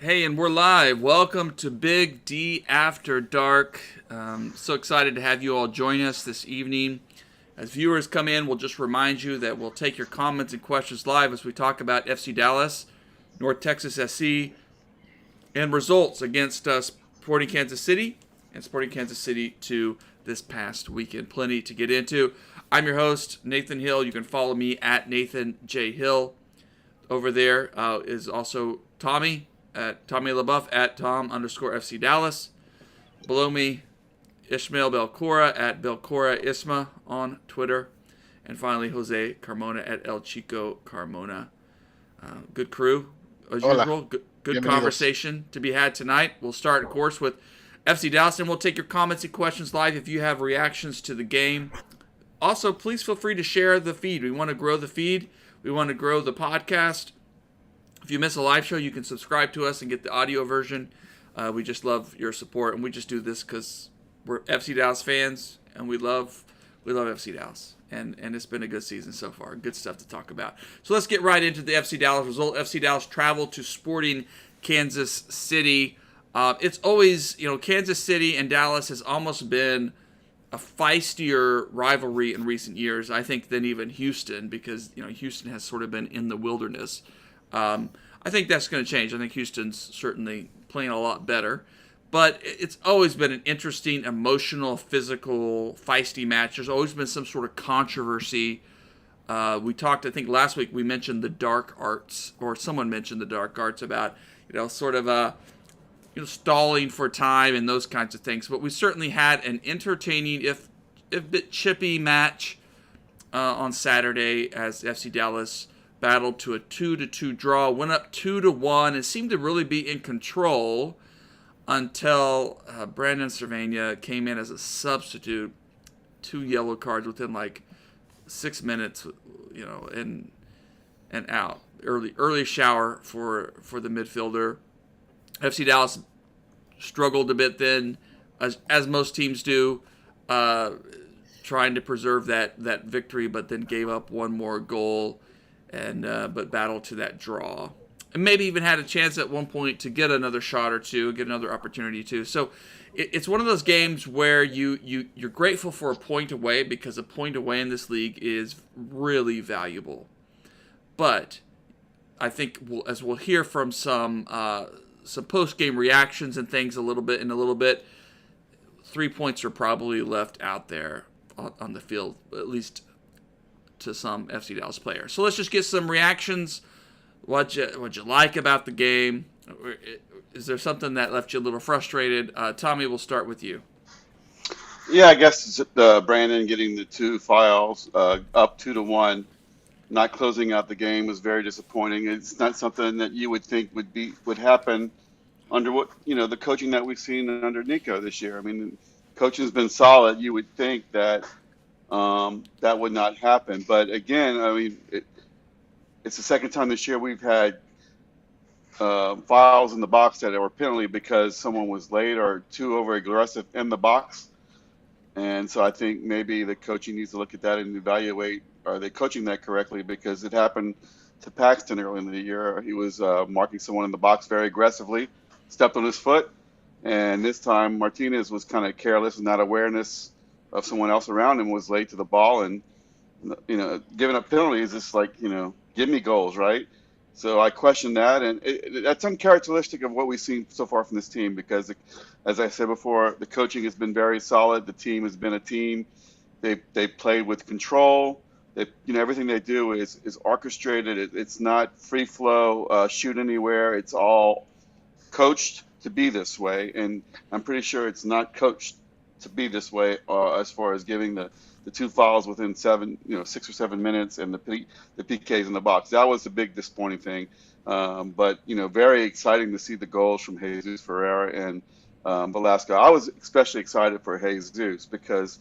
Hey, and we're live. Welcome to Big D After Dark. So excited to have you all join us this evening. As viewers come in, we'll just remind you that we'll take your comments and questions live as we talk about FC Dallas, North Texas SC, and results against Sporting Kansas City and Sporting Kansas City II this past weekend. Plenty to get into. I'm your host, Nathan Hill. You can follow me at Nathan J. Hill. Over there is also Tommy at Tommy LaBeouf at Tom_FC Dallas. Below me, Ishmael Belcora at Belcora Isma on Twitter. And finally, Jose Carmona at El Chico Carmona. Good crew, as Hola. usual. Good conversation to be had tonight. We'll start, of course, with FC Dallas, and we'll take your comments and questions live if you have reactions to the game. Also, please feel free to share the feed. We want to grow the feed. We want to grow the podcast. If you miss a live show, you can subscribe to us and get the audio version. We just love your support, and we just do this because we're FC Dallas fans, and we love FC Dallas. And it's been a good season so far. Good stuff to talk about. So let's get right into the FC Dallas result. FC Dallas traveled to Sporting Kansas City. It's always, Kansas City and Dallas has almost been a feistier rivalry in recent years, I think, than even Houston, because Houston has sort of been in the wilderness. I think that's going to change. I think Houston's certainly playing a lot better. But it's always been an interesting, emotional, physical, feisty match. There's always been some sort of controversy. We talked, I think last week, we mentioned the dark arts, or someone mentioned the dark arts about, sort of stalling for time and those kinds of things. But we certainly had an entertaining, if a bit chippy match on Saturday as FC Dallas battled to a 2-2 draw, went up 2-1, and seemed to really be in control until Brandon Cervania came in as a substitute. 2 yellow cards within like 6 minutes, and out. Early shower for the midfielder. FC Dallas struggled a bit then, as most teams do, trying to preserve that victory, but then gave up one more goal, and but battled to that draw. And maybe even had a chance at one point to get another shot or two, get another opportunity too. So it's one of those games where you're grateful for a point away, because a point away in this league is really valuable. But I think as we'll hear from some post-game reactions and things in a little bit, 3 points are probably left out there on the field, at least to some FC Dallas players. So let's just get some reactions. What'd you like about the game? Is there something that left you a little frustrated? Tommy, we'll start with you. Yeah, I guess Brandon getting the 2 fouls up 2-1, not closing out the game was very disappointing. It's not something that you would think would happen under the coaching that we've seen under Nico this year. I mean, coaching's been solid. You would think that that would not happen, but again, I mean, it's the second time this year we've had fouls in the box that were penalty because someone was late or too over aggressive in the box. And so I think maybe the coaching needs to look at that and evaluate, are they coaching that correctly? Because it happened to Paxton early in the year. He was marking someone in the box very aggressively, stepped on his foot. And this time Martinez was kind of careless and not awareness of someone else around him, was late to the ball. And, giving up penalties is like, give me goals, right? So I question that, and that's uncharacteristic of what we've seen so far from this team, because, as I said before, the coaching has been very solid. The team has been a team. They played with control. Everything they do is orchestrated. It's not free flow, shoot anywhere. It's all coached to be this way, and I'm pretty sure it's not coached to be this way as far as giving the 2 fouls within 6 or 7 minutes, and the PKs in the box. That was the big disappointing thing. But very exciting to see the goals from Jesus Ferreira and Velasco. I was especially excited for Jesus because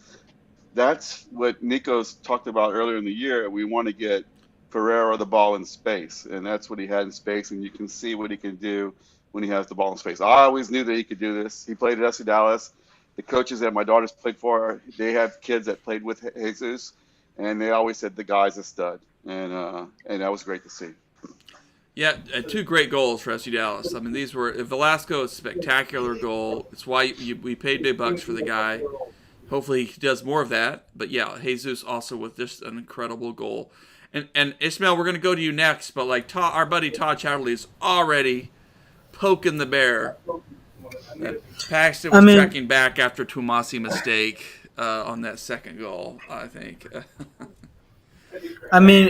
that's what Nico's talked about earlier in the year. We want to get Ferreira the ball in space, and that's what he had in space, and you can see what he can do when he has the ball in space. I always knew that he could do this. He played at FC Dallas. The coaches that my daughters played for, they have kids that played with Jesus, and they always said the guy's a stud, and that was great to see. Yeah, two great goals for FC Dallas. I mean, these were Velasco, a spectacular goal. It's why we paid big bucks for the guy. Hopefully, he does more of that. But yeah, Jesus also with just an incredible goal. And Ismail, we're gonna go to you next. But like our buddy Todd Chatterley is already poking the bear that Paxton I was mean, tracking back after Tumasi mistake on that second goal. I think.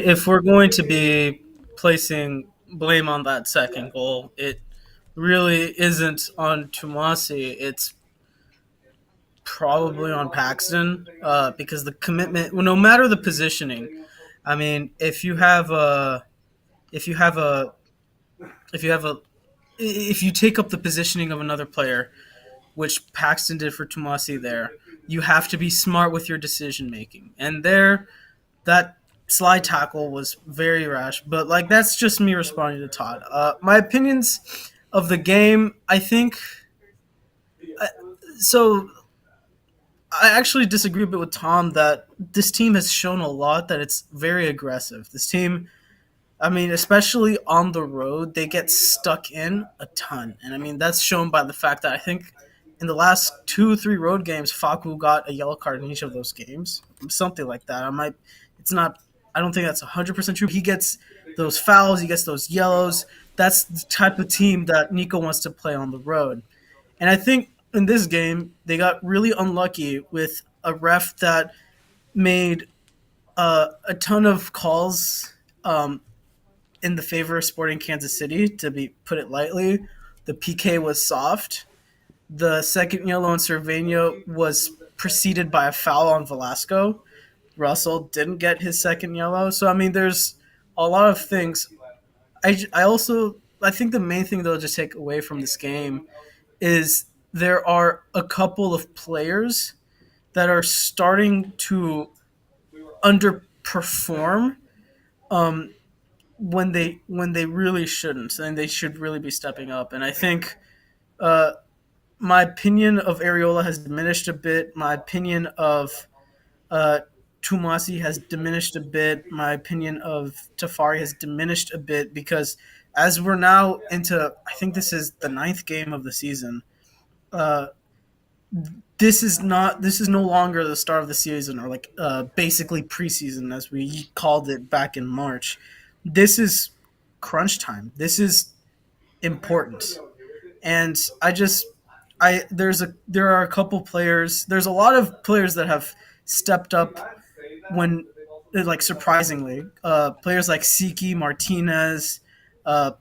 if we're going to be placing blame on that second goal, it really isn't on Tumasi. It's probably on Paxton because the commitment, well, no matter the positioning. I mean, if you have a, if you have a, if you take up the positioning of another player, which Paxton did for Tumasi there, you have to be smart with your decision making. And there, that slide tackle was very rash. But like that's just me responding to Todd. My opinions of the game, I think. So I actually disagree a bit with Tom that this team has shown a lot that it's very aggressive. This team, I mean, especially on the road, they get stuck in a ton. And I mean, that's shown by the fact that I think in the last 2 3 road games, Faku got a yellow card in each of those games. Something like that. It's not, I don't think that's 100% true. He gets those fouls, he gets those yellows. That's the type of team that Nico wants to play on the road. And I think in this game, they got really unlucky with a ref that made a ton of calls in the favor of Sporting Kansas City, to be put it lightly. The PK was soft. The second yellow on Cerveno was preceded by a foul on Velasco. Russell didn't get his second yellow. So, I mean, there's a lot of things. I think the main thing, though, to take away from this game is there are a couple of players that are starting to underperform when they really shouldn't, and they should really be stepping up. And I think uh, my opinion of Areola has diminished a bit. My opinion of uh, Tumasi has diminished a bit. My opinion of Tafari has diminished a bit because as we're now into, I think this is the ninth game of the season. Uh, this is no longer the start of the season or like basically preseason as we called it back in March. This is crunch time. This is important, and there are a couple players. There's a lot of players that have stepped up when like surprisingly players like Siki, Martinez, uh,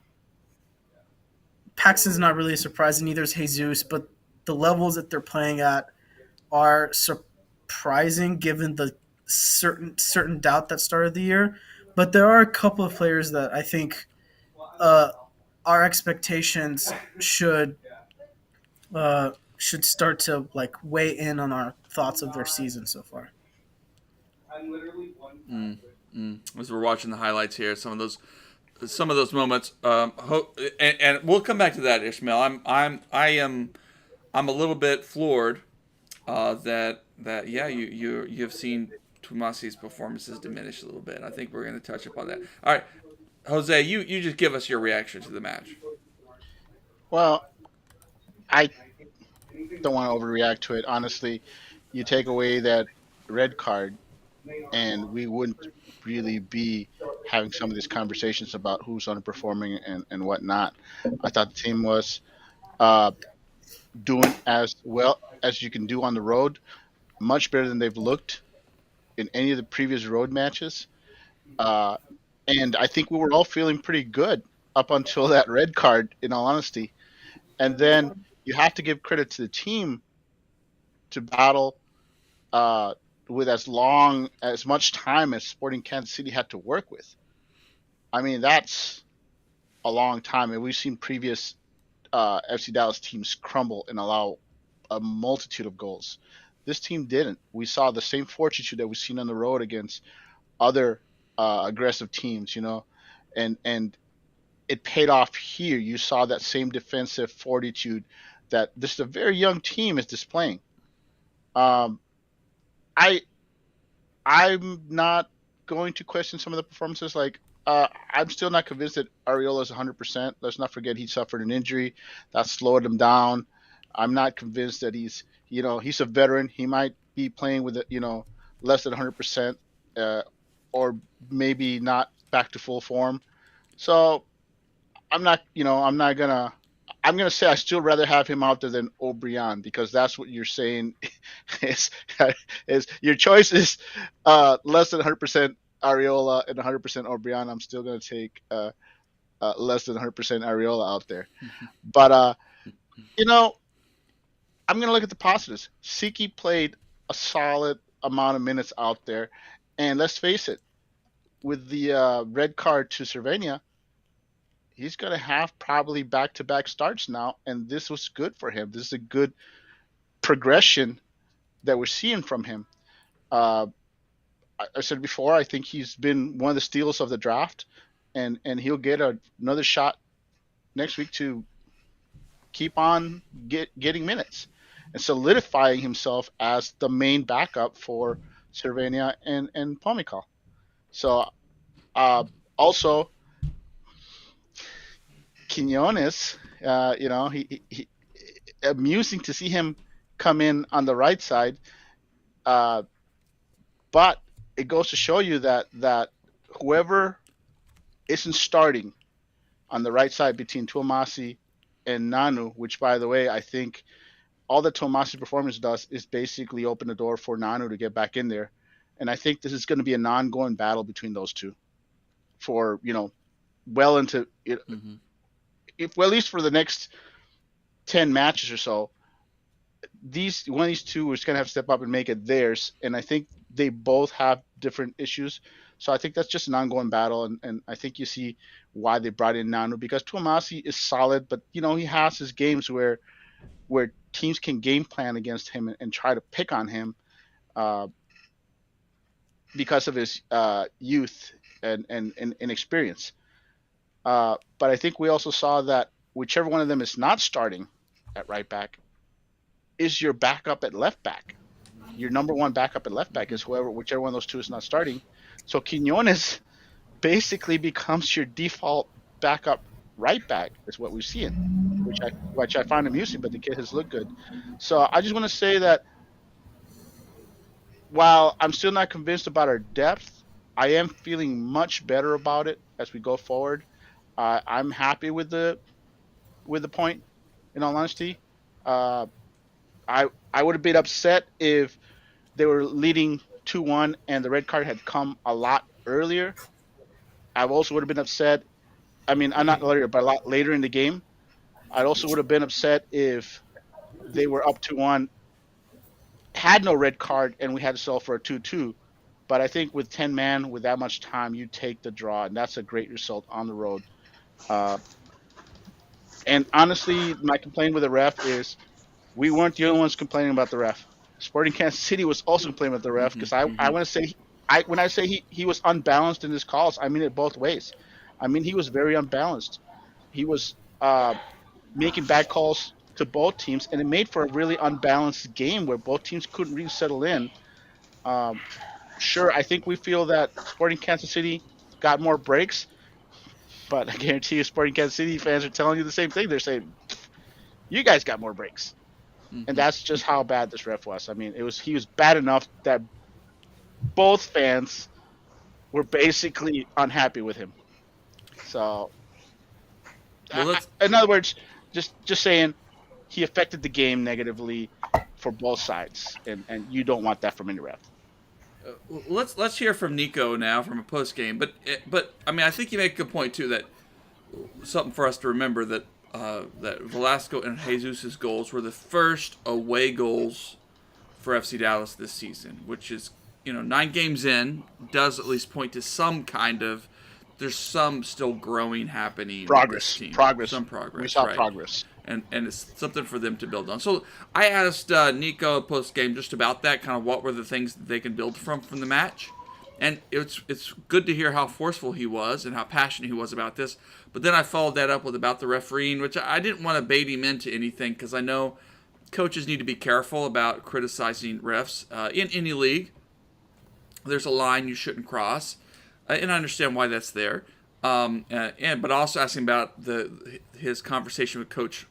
Paxton's not really a surprise, and neither is Jesus, but the levels that they're playing at are surprising given the certain doubt that started the year. But there are a couple of players that I think uh, our expectations should start to like weigh in on our thoughts of their season so far. As we're watching the highlights here, some of those moments, and we'll come back to that, Ishmael. I'm a little bit floored that yeah, you've seen Tumasi's performances diminish a little bit. I think we're going to touch upon that. All right, Jose, you just give us your reaction to the match. Well, I don't want to overreact to it. Honestly, you take away that red card, and we wouldn't really be having some of these conversations about who's underperforming and whatnot. I thought the team was uh, doing as well as you can do on the road, much better than they've looked in any of the previous road matches. Uh, and I think we were all feeling pretty good up until that red card, in all honesty. And then you have to give credit to the team to battle uh, with as much time as Sporting Kansas City had to work with. I mean, that's a long time, and we've seen previous FC Dallas teams crumble and allow a multitude of goals. This team didn't. We saw the same fortitude that we've seen on the road against other aggressive teams, and it paid off here. You saw that same defensive fortitude that this is a very young team is displaying. Um, I I'm not going to question some of the performances. Like I'm still not convinced that Areola is 100%. Let's not forget he suffered an injury that slowed him down. I'm not convinced that he's a veteran. He might be playing with, less than 100%, or maybe not back to full form. So I'm gonna say I still rather have him out there than O'Brien, because that's what you're saying is is your choice is less than 100% Areola and 100% O'Brien. I'm still gonna take less than 100% Areola out there, but you know I'm gonna look at the positives. Siki played a solid amount of minutes out there, and let's face it, with the red card to Cervenia, he's going to have probably back-to-back starts now, and this was good for him. This is a good progression that we're seeing from him. Uh, I said before, I think he's been one of the steals of the draft, and he'll get another shot next week to keep on getting minutes and solidifying himself as the main backup for Cervenia and Pomikal. So uh, also Quinones, he amusing to see him come in on the right side, uh, but it goes to show you that whoever isn't starting on the right side between Tuamasi and Nanu, which by the way I think all that Tuamasi's performance does is basically open the door for Nanu to get back in there, and I think this is going to be an ongoing battle between those two for well into it. Mm-hmm. If well, at least for the next 10 matches or so, one of these two is going to have to step up and make it theirs. And I think they both have different issues. So I think that's just an ongoing battle. And I think you see why they brought in Nanu, because Tuamasi is solid, but he has his games where teams can game plan against him and try to pick on him because of his youth and inexperience. But I think we also saw that whichever one of them is not starting at right back is your backup at left back. Your number one backup at left back is whichever one of those two is not starting. So Quinones basically becomes your default backup right back, is what we've seen, which I find amusing, but the kid has looked good. So I just want to say that while I'm still not convinced about our depth, I am feeling much better about it as we go forward. I'm happy with the point. In all honesty, I would have been upset if they were leading 2-1 and the red card had come a lot earlier. I also would have been upset. I mean, I'm not earlier, but a lot later in the game. I also would have been upset if they were up 2-1, had no red card, and we had to settle for a 2-2. But I think with 10 man, with that much time, you take the draw, and that's a great result on the road. And honestly, my complaint with the ref is we weren't the only ones complaining about the ref. Sporting Kansas City was also complaining about the ref, because I want to say when I say he was unbalanced in his calls, I mean it both ways. I mean he was very unbalanced. He was making bad calls to both teams, and it made for a really unbalanced game where both teams couldn't really settle in. Sure, I think we feel that Sporting Kansas City got more breaks, but I guarantee you Sporting Kansas City fans are telling you the same thing. They're saying, you guys got more breaks. Mm-hmm. And that's just how bad this ref was. I mean, he was bad enough that both fans were basically unhappy with him. So, in other words, just saying, he affected the game negatively for both sides, and you don't want that from any ref. Let's hear from Nico now from a post game, but I mean I think you make a good point too, that something for us to remember, that Velasco and Jesus' goals were the first away goals for FC Dallas this season, which is 9 games in, does at least point to some kind of, there's some still growing happening. Progress. Some progress. We saw right? progress. And it's something for them to build on. So I asked Nico post game just about that, kind of what were the things that they can build from the match, and it's good to hear how forceful he was and how passionate he was about this. But then I followed that up with about the refereeing, which I didn't want to bait him into anything, because I know coaches need to be careful about criticizing refs in any league. There's a line you shouldn't cross. and I understand why that's there. But also asking about his conversation with Coach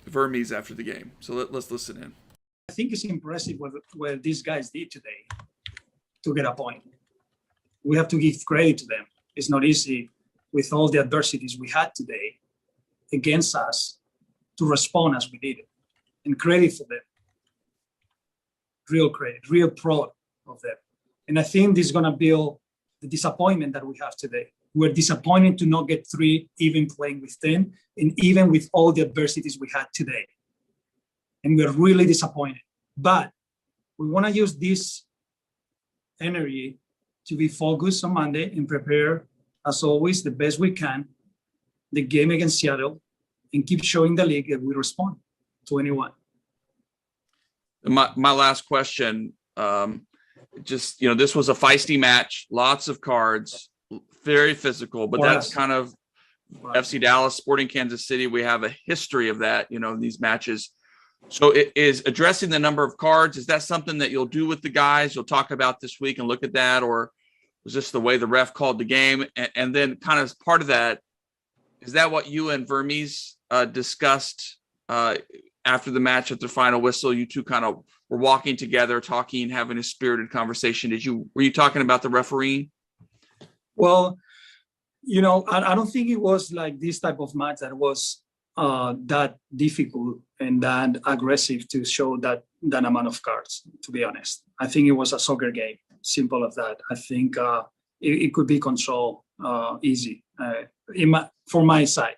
Vermes after the game. So let's listen in. I think it's impressive what these guys did today to get a point. We have to give credit to them. It's not easy with all the adversities we had today against us to respond as we did it. And credit for them. Real credit, real proud of them. And I think this is going to build the disappointment that we have today. We're disappointed to not get 3, even playing with 10, and even with all the adversities we had today. And we're really disappointed. But we want to use this energy to be focused on Monday and prepare, as always, the best we can, the game against Seattle, and keep showing the league that we respond to anyone. My last question, this was a feisty match, lots of cards, very physical, but that's kind of FC Dallas, Sporting Kansas City. We have a history of that, in these matches. So it is addressing the number of cards. Is that something that you'll do with the guys? You'll talk about this week and look at that, or was this the way the ref called the game? And then kind of as part of that, is that what you and Vermes discussed after the match at the final whistle? You two kind of were walking together, talking, having a spirited conversation. Were you talking about the refereeing? Well, I don't think it was like this type of match that was that difficult and that aggressive to show that amount of cards, to be honest. I think it was a soccer game, simple as that. I think it could be controlled easy from my side.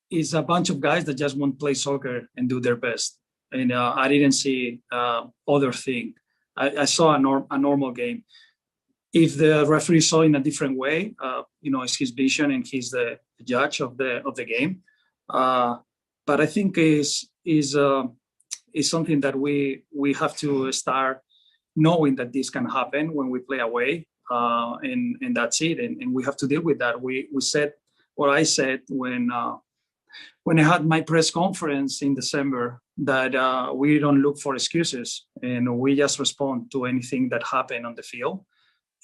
It's a bunch of guys that just want to play soccer and do their best. And I didn't see other thing. I saw a normal game. If the referee saw in a different way, it's his vision and he's the judge of the game. But I think is something that we have to start knowing that this can happen when we play away, and that's it. And we have to deal with that. We said what I said when I had my press conference in December, that we don't look for excuses and we just respond to anything that happened on the field.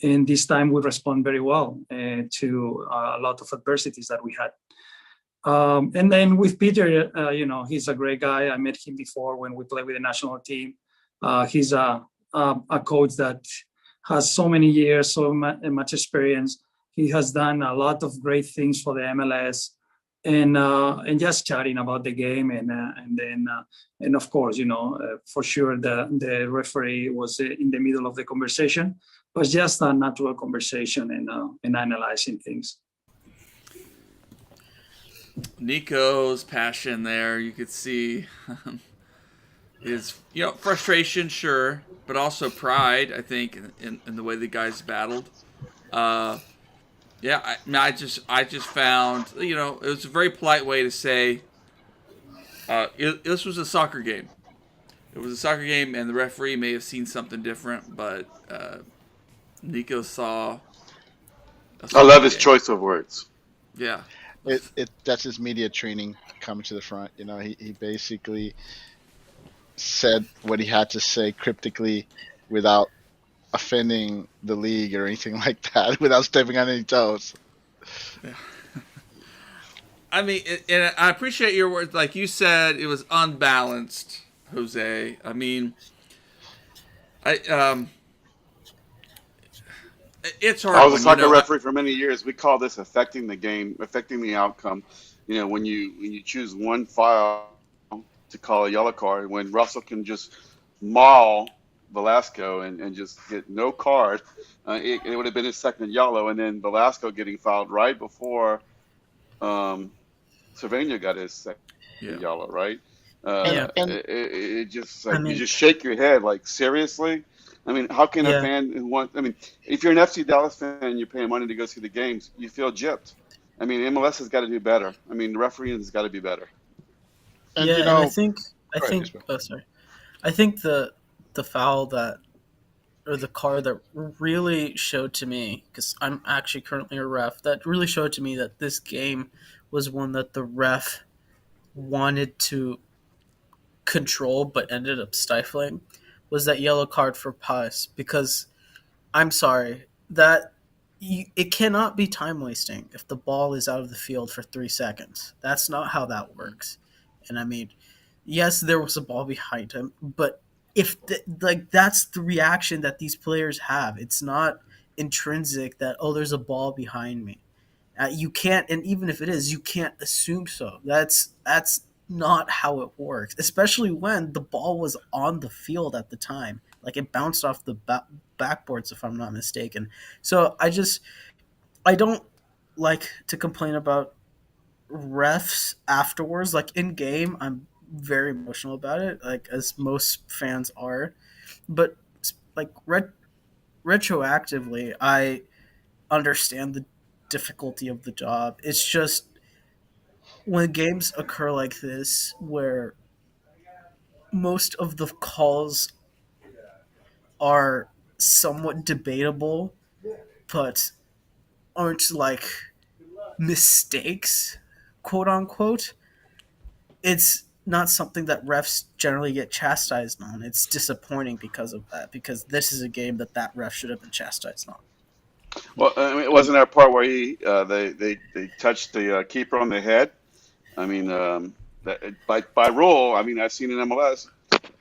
And this time we respond very well to a lot of adversities that we had. And then with Peter, he's a great guy. I met him before when we played with the national team. He's a coach that has so many years, so much experience. He has done a lot of great things for the MLS, and just chatting about the game, and of course, for sure the referee was in the middle of the conversation. It was just a natural conversation and analyzing things. Nico's passion there, you could see his frustration, sure, but also pride, I think, in the way the guys battled. I just found, it was a very polite way to say this was a soccer game. It was a soccer game, and the referee may have seen something different, but Nico saw. I love his choice of words. Yeah. That's his media training coming to the front. He basically said what he had to say cryptically without offending the league or anything like that, without stepping on any toes. Yeah. I mean, and I appreciate your words. Like you said, it was unbalanced, Jose. I mean, it's hard. I was a soccer referee for many years. We call this affecting the game, affecting the outcome. When you choose one foul to call a yellow card, when Russell can just maul Velasco and just get no card, it would have been his second yellow, and then Velasco getting fouled right before Cervena got his second yellow, right? It just you just shake your head like, seriously? I mean, how can a fan if you're an FC Dallas fan and you're paying money to go see the games, you feel gypped. I mean, MLS has got to do better. I mean, the refereeing has got to be better. And, and I think the foul or the card that really showed to me, because I'm actually currently a ref, that really showed to me that this game was one that the ref wanted to control but ended up stifling, was that yellow card for Paz. Because I'm sorry that it cannot be time wasting if the ball is out of the field for 3 seconds. That's not how that works. And I mean, yes, there was a ball behind him, but if like that's the reaction that these players have, it's not intrinsic that oh, there's a ball behind me. You can't, and even if it is, you can't assume so. That's not how it works, especially when the ball was on the field at the time. Like it bounced off the backboards, if I'm not mistaken. So I don't like to complain about refs afterwards. Like in game, I'm very emotional about it, like as most fans are. But like retroactively, I understand the difficulty of the job. It's just when games occur like this, where most of the calls are somewhat debatable, but aren't like mistakes, quote unquote, it's not something that refs generally get chastised on. It's disappointing because of that, because this is a game that ref should have been chastised on. Well, I mean, it wasn't that part where they touched the keeper on the head. I mean, by rule, I mean I've seen in MLS,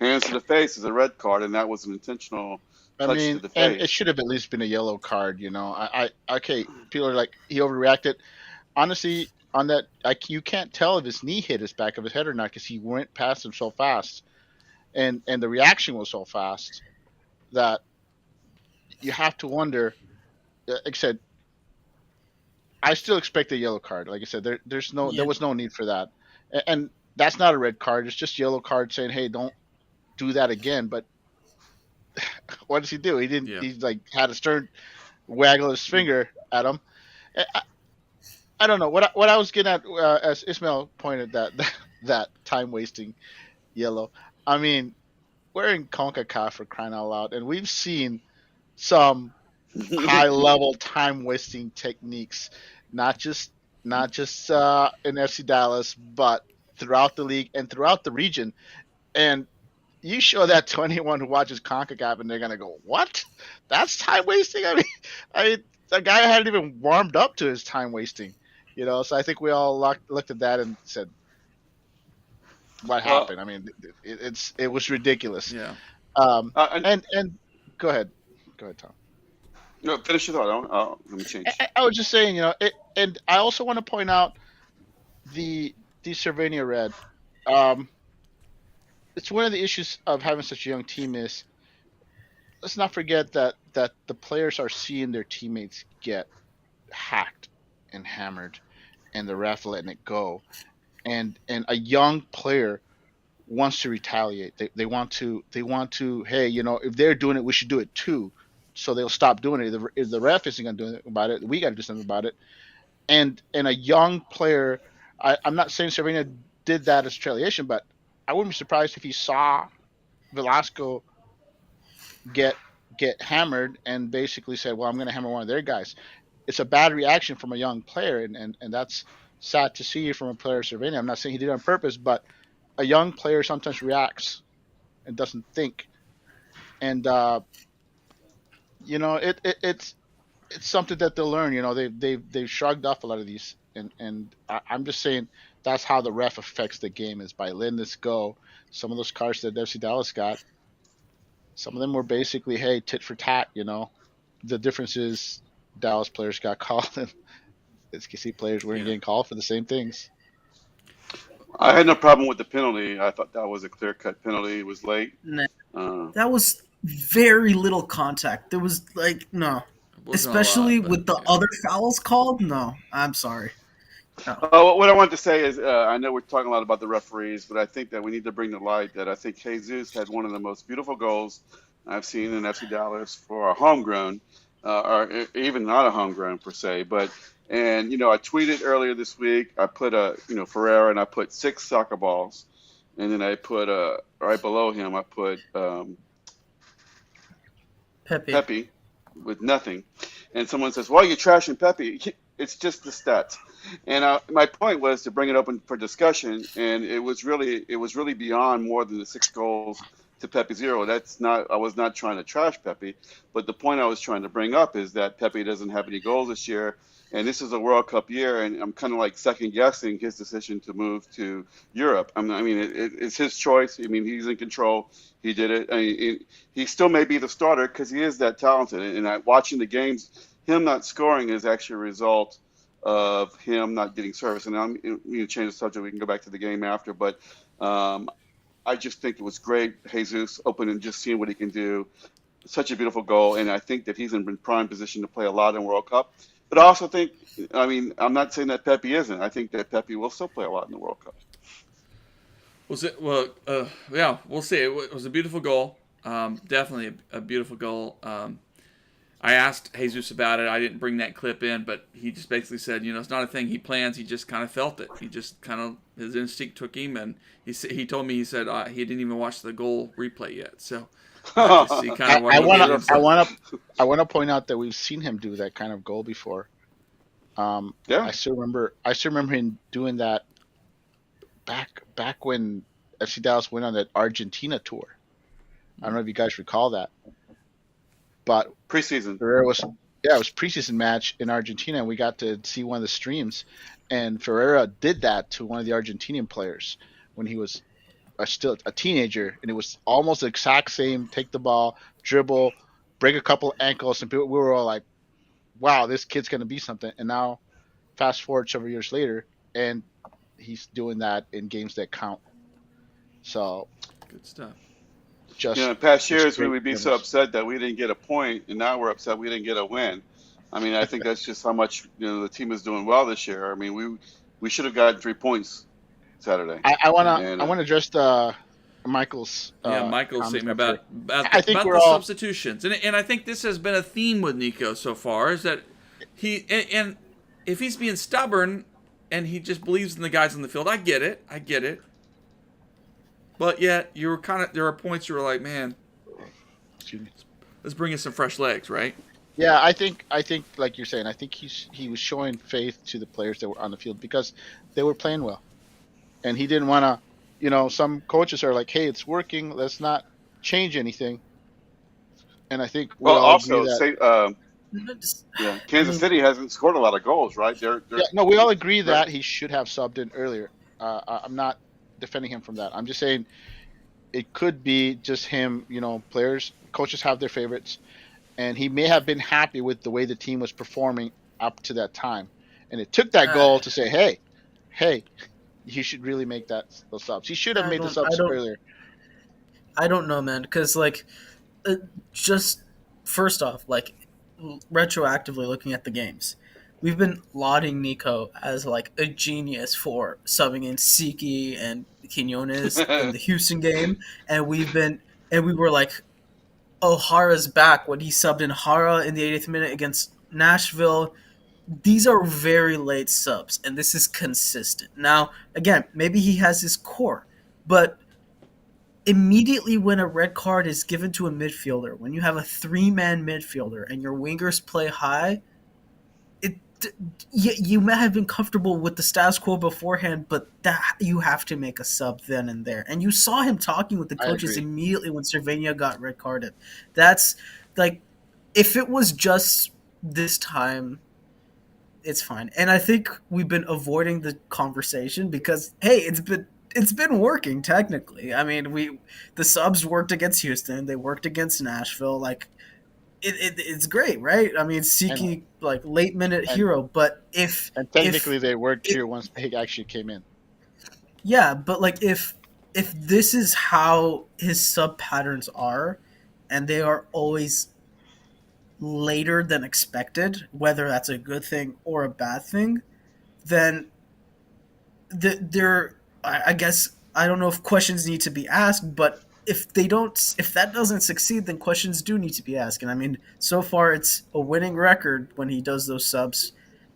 hands to the face is a red card, and that was an intentional I touch to mean, the and it face. should have at least been a yellow card. Okay, people are like he overreacted. Honestly, on that, you can't tell if his knee hit his back of his head or not because he went past him so fast, and the reaction was so fast that you have to wonder. Like I said, I still expect a yellow card. Like I said, there Yeah, was no need for that, and that's not a red card. It's just yellow card saying, hey, don't do that again. But what does he do? He didn't. Yeah. He's like had a stern waggle his finger at him. I don't know what I was getting at as Ismail pointed that time wasting yellow. I mean, we're in Concacaf for crying out loud, and we've seen some high level time wasting techniques, not just in FC Dallas, but throughout the league and throughout the region. And you show that to anyone who watches CONCACAF, and they're gonna go, "What? That's time wasting." I mean, the guy hadn't even warmed up to his time wasting, So I think we all looked at that and said, "What Well, happened?" I mean, it was ridiculous. Yeah. and And go ahead, Tom. no, finish your thought. Let me change. I was just saying, and I also want to point out the Cervania red. Um, it's one of the issues of having such a young team is let's not forget that the players are seeing their teammates get hacked and hammered, and the ref letting it go, and a young player wants to retaliate. They want to. Hey, if they're doing it, we should do it too. So they'll stop doing it. If the ref isn't going to do anything about it, we got to do something about it. And a young player, I'm not saying Serena did that as retaliation, but I wouldn't be surprised if he saw Velasco get hammered and basically said, "Well, I'm going to hammer one of their guys." It's a bad reaction from a young player, and that's sad to see from a player of Slovenia. I'm not saying he did it on purpose, but a young player sometimes reacts and doesn't think, and it's something that they'll learn. They've shrugged off a lot of these, and I'm just saying that's how the ref affects the game is by letting this go. Some of those cards that FC Dallas got, some of them were basically, hey, tit for tat. The difference is Dallas players got called and SKC players weren't Yeah. getting called for the same things. I had no problem with the penalty. I thought that was a clear-cut penalty. It was late. nah, Uh, that was very little contact. There was like no, It wasn't a especially lot, but with the yeah. other fouls called. No, I'm sorry. No. what I wanted to say is, I know we're talking a lot about the referees, but I think that we need to bring to light that I think Jesus had one of the most beautiful goals I've seen in FC Dallas for a homegrown, even not a homegrown per se. And I tweeted earlier this week. I put Ferreira, and I put 6 soccer balls, and then I put right below him I put Pepe. Pepe with nothing. And someone says, "Well, you're trashing Pepe." It's just the stats. And my point was to bring it open for discussion, and it was really beyond more than the 6 goals to Pepe Zero. I was not trying to trash Pepe, but the point I was trying to bring up is that Pepe doesn't have any goals this year, and this is a World Cup year, and I'm kind of like second guessing his decision to move to Europe. I mean, it's his choice. I mean, he's in control. He did it. I mean, he still may be the starter because he is that talented. And watching the games, him not scoring is actually a result of him not getting service. And I'm going to change the subject. We can go back to the game after, but I just think it was great. Jesus open and just seeing what he can do. Such a beautiful goal, and I think that he's in prime position to play a lot in World Cup. But I also think, I mean, I'm not saying that Pepe isn't. I think that Pepe will still play a lot in the World Cup. Yeah, we'll see. It was a beautiful goal. Definitely a beautiful goal. I asked Jesus about it. I didn't bring that clip in, but he just basically said, it's not a thing he plans. He just kind of felt it. He just kind of, his instinct took him, and he told me, he said he didn't even watch the goal replay yet. So he kind of I want to point out that we've seen him do that kind of goal before. Yeah. I still remember him doing that back when FC Dallas went on that Argentina tour. I don't know if you guys recall that, but preseason. Ferreira it was preseason match in Argentina, and we got to see one of the streams. And Ferreira did that to one of the Argentinian players when he was still a teenager, and it was almost the exact same: take the ball, dribble, break a couple ankles, and we were all like, "Wow, this kid's gonna be something." And now, fast forward several years later, and he's doing that in games that count. So good stuff. In past years, we would be so upset that we didn't get a point, and now we're upset we didn't get a win. I mean, I think that's just how much the team is doing well this year. I mean, we should have gotten 3 points Saturday. I want to address Michael's Michael's statement about the substitutions, and I think this has been a theme with Nico so far, is that he and if he's being stubborn and he just believes in the guys on the field, I get it. But yet, there are points you were like, man, let's bring in some fresh legs, right? Yeah, I think like you're saying, I think he was showing faith to the players that were on the field because they were playing well, and he didn't want to. Some coaches are like, hey, it's working, let's not change anything. And I think Kansas City hasn't scored a lot of goals, right? We all agree that he should have subbed in earlier. I'm not defending him from that. I'm just saying it could be just him. Coaches have their favorites, and he may have been happy with the way the team was performing up to that time, and it took that goal to say, hey, you should really make those subs. He should have made the subs earlier. I don't know, man, because just first off, retroactively looking at the games, we've been lauding Nico as a genius for subbing in Siki and Quinones in the Houston game, and we were like, oh, Hara's back when he subbed in Hara in the 80th minute against Nashville. These are very late subs, and this is consistent. Now, again, maybe he has his core, but immediately when a red card is given to a midfielder, when you have a 3-man midfielder and your wingers play high, you may have been comfortable with the status quo beforehand, but that you have to make a sub then and there. And you saw him talking with the coaches immediately when Cervenia got red carded. That's if it was just this time, it's fine. And I think we've been avoiding the conversation because, hey, it's been working technically. I mean, the subs worked against Houston, they worked against Nashville. It's great, right? I mean, Siki late minute hero, but technically they worked here once he actually came in. Yeah, but if this is how his sub patterns are, and they are always later than expected, whether that's a good thing or a bad thing, then I guess I don't know if questions need to be asked, but if that doesn't succeed, then questions do need to be asked. And I mean, so far it's a winning record when he does those subs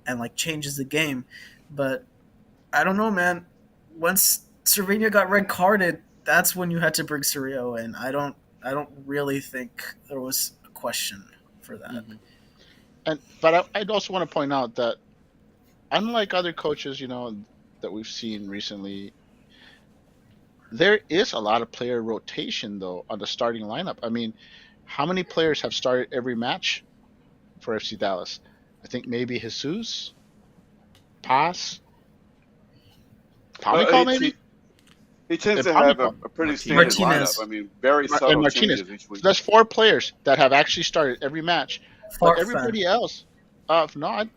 and changes the game. But I don't know, man. Once Cervenia got red carded, that's when you had to bring Cerrillo in. I don't really think there was a question for that. Mm-hmm. But I'd also want to point out that unlike other coaches, that we've seen recently, there is a lot of player rotation though on the starting lineup. I mean, how many players have started every match for FC Dallas? I think maybe Jesus, Paz, Tommy Well, Call maybe, he tends and to Tommy have Call a pretty standard Martinez. lineup. Martinez. I mean, very and subtle Martinez. changes each So week. that's 4 players that have actually started every match. But Farfan. everybody else, no,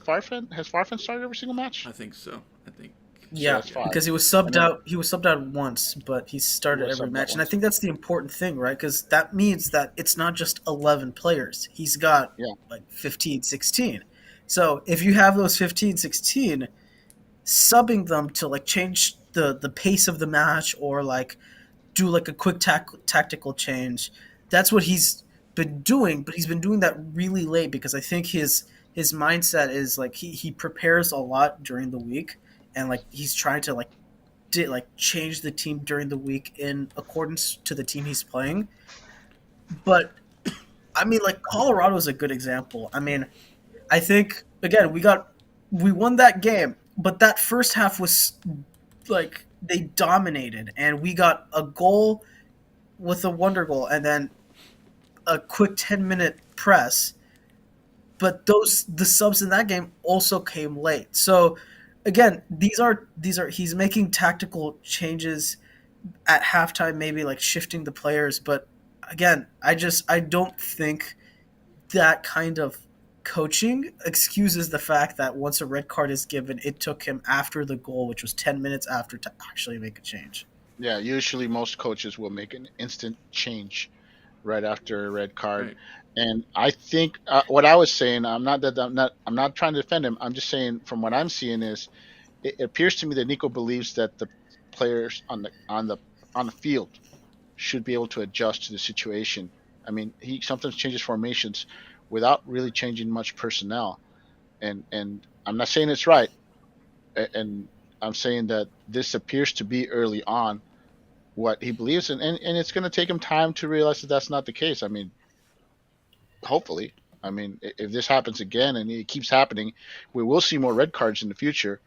Farfan started every single match? I think so. I think. Yeah, that's 5. because he was subbed And then out. He was subbed out once, but he he started was every subbed out match, and I once. think that's the important thing, right? Because that means that it's not just 11 players. He's got Yeah. like 15, 16. So if you have those 15, 16, subbing them to like change the pace of the match or like do like a quick tactical change, that's what he's been doing. But he's been doing that really late because I think his mindset is like he prepares a lot during the week, and like he's trying to like change the team during the week in accordance to the team he's playing. But I mean, like Colorado is a good example. I mean, I think again we won that game, but that first half was like they dominated, and we got a goal with a wonder goal, and then a quick 10-minute press. But the subs in that game also came late. So again, these are he's making tactical changes at halftime, maybe like shifting the players. But again, I don't think that kind of coaching excuses the fact that once a red card is given, it took him after the goal, which was 10 minutes after, to actually make a change. Yeah, usually most coaches will make an instant change right after a red card. Right. And I think what I was saying, I'm not trying to defend him. I'm just saying from what I'm seeing is it appears to me that Nico believes that the players on the field should be able to adjust to the situation. I mean, he sometimes changes formations without really changing much personnel. And I'm not saying it's right, and I'm saying that this appears to be early on what he believes in, and it's going to take him time to realize that that's not the case. I mean, hopefully. I mean, if this happens again and it keeps happening, we will see more red cards in the future.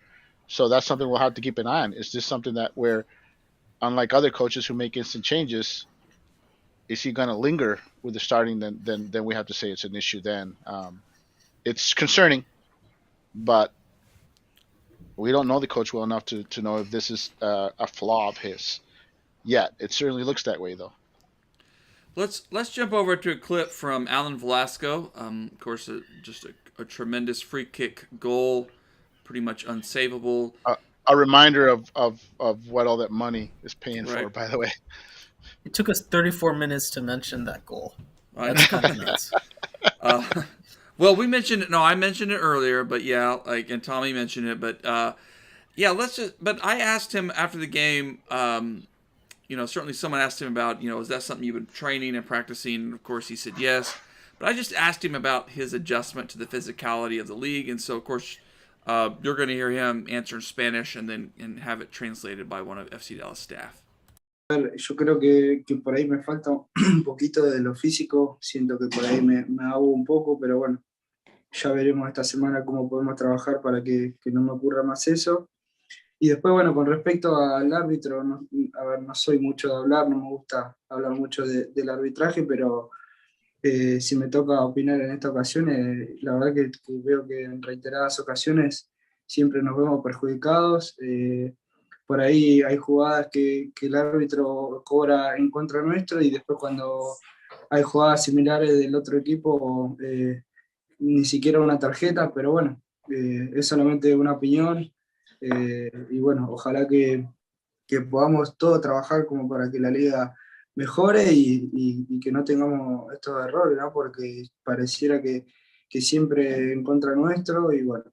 So that's something we'll have to keep an eye on. Is this something that where, unlike other coaches who make instant changes, is he going to linger with the starting? Then we have to say it's an issue. Then it's concerning, but we don't know the coach well enough to know if this is a flaw of his yet. It certainly looks that way, though. Let's jump over to a clip from Alan Velasco. Of course, just a tremendous free kick goal, pretty much unsavable. A reminder of what all that money is paying for, Right. by the way. It took us 34 minutes to mention that goal. Right. That's kind of nuts. Well, we mentioned it. No, I mentioned it earlier, but yeah, like, and Tommy mentioned it, but yeah, but I asked him after the game. Certainly someone asked him about, is that something you've been training and practicing? And of course, he said yes. But I just asked him about his adjustment to the physicality of the league, and so of course, you're going to hear him answer in Spanish and have it translated by one of FC Dallas staff. Yo creo que por ahí me falta un poquito de lo físico, siento que por ahí me hago un poco, pero bueno, ya veremos esta semana cómo podemos trabajar para que no me ocurra más eso. Y después, bueno, con respecto al árbitro, no soy mucho de hablar, no me gusta hablar mucho del arbitraje, pero si me toca opinar en esta ocasión, la verdad que veo que en reiteradas ocasiones siempre nos vemos perjudicados. Por ahí hay jugadas que el árbitro cobra en contra nuestro y después cuando hay jugadas similares del otro equipo, ni siquiera una tarjeta, pero bueno, es solamente una opinión. Y bueno, ojalá que podamos todos trabajar como para que la liga mejore y que no tengamos estos errores, ¿no? Porque pareciera que siempre en contra nuestro y bueno,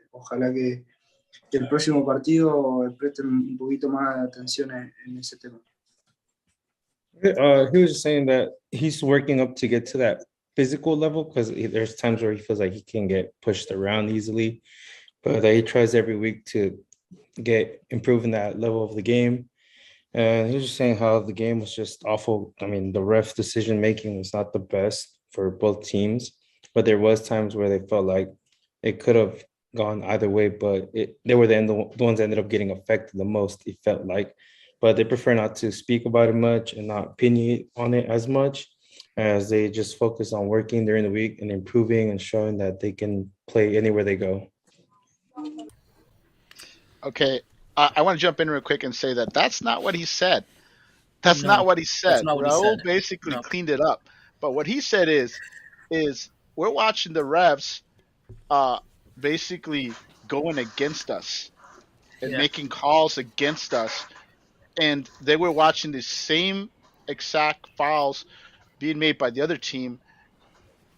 ojalá que el próximo partido presten un poquito más de atención en ese tema. He was just saying that he's working up to get to that physical level because there's times where he feels like he can get pushed around easily, but he tries every week to get improving that level of the game. And he was just saying how the game was just awful. I mean, the ref decision making was not the best for both teams, but there was times where they felt like it could have gone either way, but they were the ones that ended up getting affected the most, it felt like, but they prefer not to speak about it much and not opinion on it as much, as they just focus on working during the week and improving and showing that they can play anywhere they go. Okay, I want to jump in real quick and say that that's not what he said. That's not No, what he that's said. not what he Raul said. basically No. cleaned it up. But what he said is we're watching the refs uh basically going against us and Yeah. making calls against us, and they were watching the same exact fouls being made by the other team,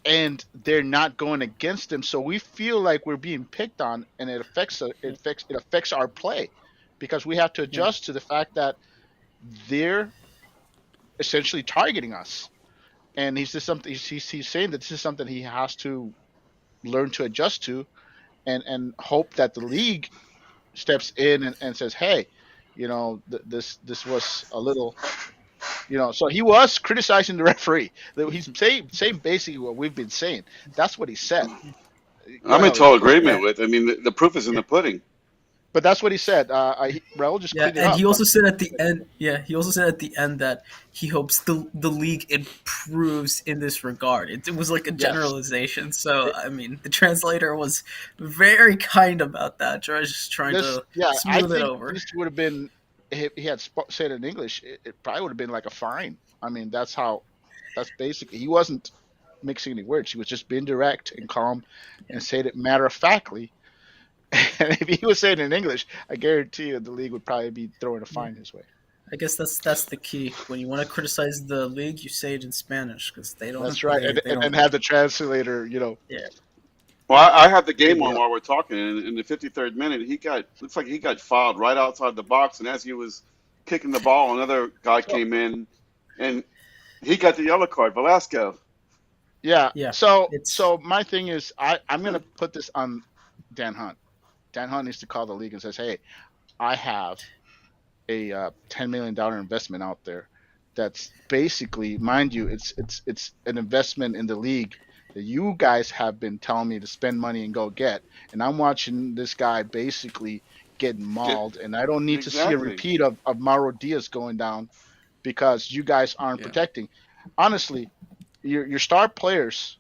and they're not going against them. So we feel like we're being picked on, and it affects our play because we have to Yeah. adjust to the fact that they're essentially targeting us. And he's saying that this is something he has to learn to adjust to, and hope that the league steps in and says, hey, this was a little, so he was criticizing the referee. He's saying basically what we've been saying. That's what he said. Go I'm in ahead. total Yeah. agreement with. I mean, the proof is in Yeah. the pudding. But that's what he said. Raul just Yeah, cleaned it and up. he But also said at the end. Yeah, he also said at the end that he hopes the league improves in this regard. It was like a yes, generalization. So it, I mean, the translator was very kind about that, just trying this to yeah, I smooth it think over. this would have been, if he had said it in English, it probably would have been like a fine. I mean, that's basically, he wasn't mixing any words. He was just being direct and calm and said it matter of factly. And if he was saying it in English, I guarantee you the league would probably be throwing a Yeah, fine his way. I guess that's the key. When you want to criticize the league, you say it in Spanish because they don't That's right, they and don't. have the translator, Yeah, Well, I have the game pick it on up. while we're talking. And in the 53rd minute, looks like he got fouled right outside the box. And as he was kicking the ball, another guy So came in, and he got the yellow card. Velasco. yeah, yeah. so It's so my thing is, I'm gonna put this on Dan Hunt. Dan Hunt needs to call the league and says, hey, I have a $10 million investment out there. That's basically, mind you, it's an investment in the league that you guys have been telling me to spend money and go get, and I'm watching this guy basically getting Get mauled, and I don't need to see a exactly. repeat of Mauro Diaz going down because you guys aren't Yeah. protecting. Honestly, your star players,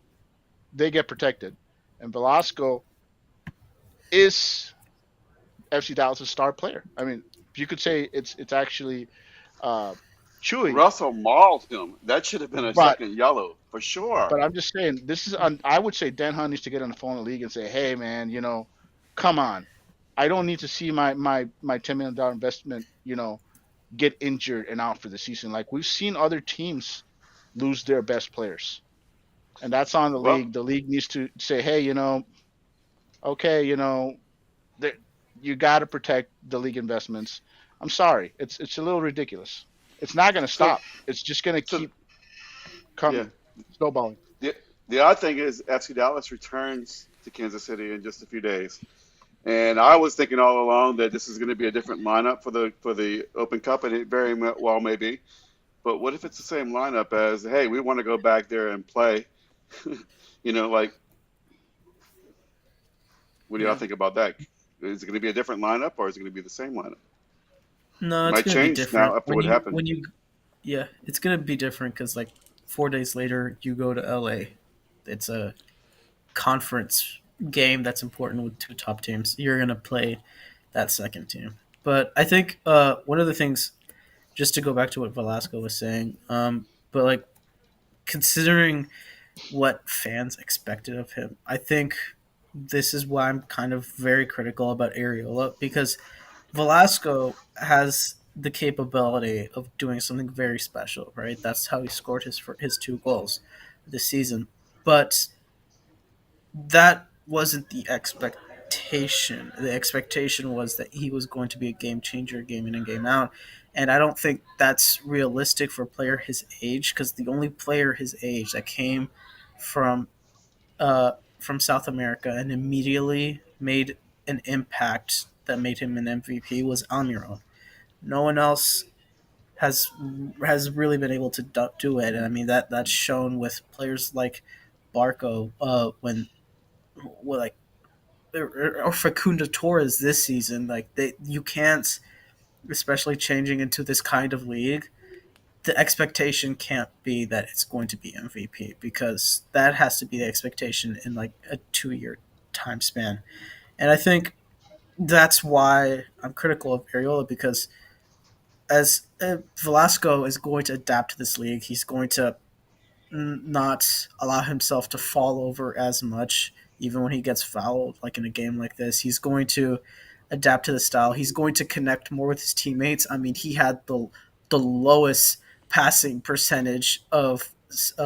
they get protected, and Velasco is FC Dallas' star player. I mean, you could say it's actually uh, chewing, Russell mauled him. That should have been a but second yellow for sure. I'm just saying this is. I would say Dan Hunt needs to get on the phone in the league and say, hey man, come on, I don't need to see my $10 million investment, get injured and out for the season. Like we've seen other teams lose their best players, and that's on the Well, league. The league needs to say, hey, okay, that you got to protect the league investments. I'm sorry, it's a little ridiculous. It's not going to so stop. It's just going to so keep yeah. coming, snowballing. The the odd thing is FC Dallas returns to Kansas City in just a few days. And I was thinking all along that this is going to be a different lineup for the Open Cup, and it very well may be. But what if it's the same lineup as, hey, we want to go back there and play? Like, what do y'all yeah. think about that? Is it going to be a different lineup, or is it going to be the same lineup? No, It it's might gonna be change different now after what happened. when you. Yeah, it's gonna be different because like 4 days later you go to LA. It's a conference game that's important with two top teams. You're gonna play that second team. But I think one of the things, just to go back to what Velasco was saying, but like considering what fans expected of him, I think this is why I'm kind of very critical about Areola because Velasco has the capability of doing something very special, right? That's how he scored his two goals this season. But that wasn't the expectation. The expectation was that he was going to be a game changer, game in and game out. And I don't think that's realistic for a player his age, because the only player his age that came from from South America and immediately made an impact that made him an MVP was Almiron. No one else has has really been able to do it, and I mean that's shown with players like Barco when like or Facundo Torres this season. Like you can't especially changing into this kind of league, the expectation can't be that it's going to be MVP because that has to be the expectation in like a 2 year time span. And I think that's why I'm critical of Ariola because as Velasco is going to adapt to this league, he's going to not allow himself to fall over as much, even when he gets fouled, like in a game like this. He's going to adapt to the style. He's going to connect more with his teammates. I mean, he had the lowest passing percentage of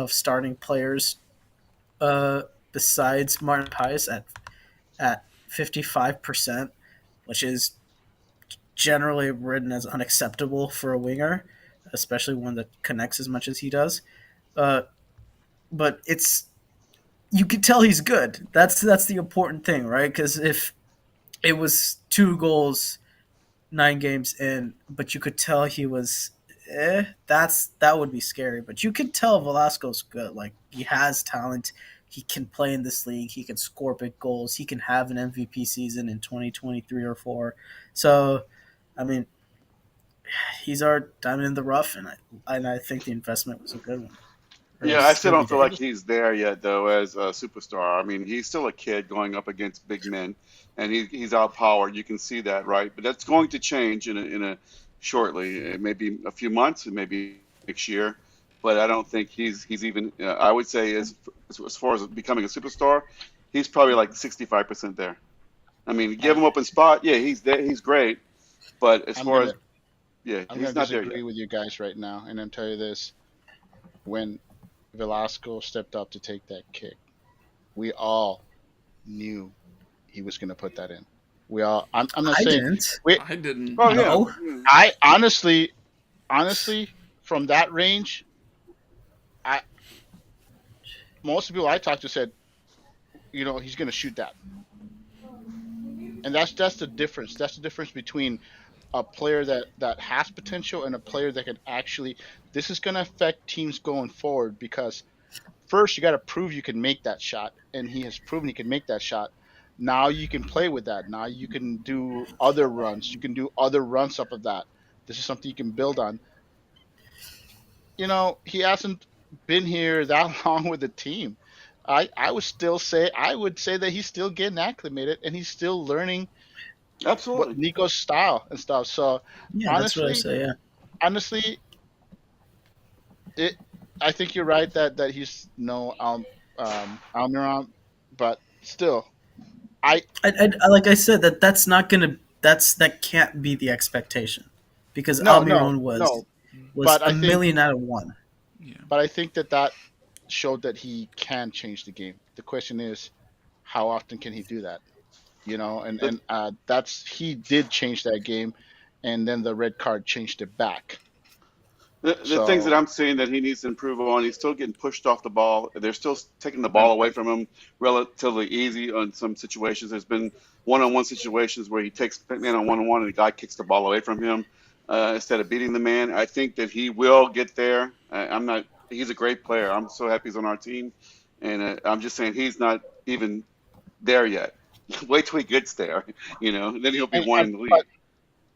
starting players besides Martin Pius at 55%, which is generally written as unacceptable for a winger, especially one that connects as much as he does. Uh, but it's you can tell he's good. That's the important thing, right? Because if it was 2 goals, 9 games in, but you could tell he was, that would be scary. But you could tell Velasco's good. Like he has talent. He can play in this league. He can score big goals. He can have an MVP season in 2023 or four. So, I mean, he's our diamond in the rough, and I think the investment was a good one. Or Yeah, I still he'll be don't feel there. like he's there yet, though, as a superstar. I mean, he's still a kid going up against big men, and he's outpowered. You can see that, right? But that's going to change in a shortly. It may be a few months, it may be next year, but I don't think he's even. I would say as far as becoming a superstar, he's probably like 65% there. I mean, give I'm him open spot, yeah, he's there, he's great, but as I'm far gonna as yeah, I'm gonna he's not there disagree yet. with you guys right now, and I'm tell you this: when Velasco stepped up to take that kick, we all knew he was gonna put that in. We all. I'm not I saying didn't. we. I didn't. Oh yeah, No, yeah. I honestly, from that range, I most of the people I talked to said, he's gonna shoot that, and that's the difference. That's the difference between a player that has potential and a player that can actually. This is gonna affect teams going forward because first you got to prove you can make that shot, and he has proven he can make that shot. Now you can play with that. Now you can do other runs. You can do other runs up of that. This is something you can build on. He hasn't been here that long with the team. I would say that he's still getting acclimated and he's still learning what Absolutely. Nico's style and stuff. So yeah, that's what I honestly, say. Yeah, honestly, it I think you're right that he's no Almiron, but still, I like I said that's not gonna that can't be the expectation because no no Almiron no, was but I a think million out of one. Yeah. that showed that he can change the game. The question is, how often can he do that? And The, that's he did change that game, and then the red card changed it back. the things that So I'm seeing that he needs to improve on, he's still getting pushed off the ball. They're still taking the I'm ball away from him relatively easy on some situations. There's been one-on-one situations where he takes man on one-on-one and the guy kicks the ball away from him instead of beating the man. I think that he will get there. I'm not. He's a great player. I'm so happy he's on our team, and I'm just saying he's not even there yet. Wait till he gets there, then he'll be and, one and in the but league.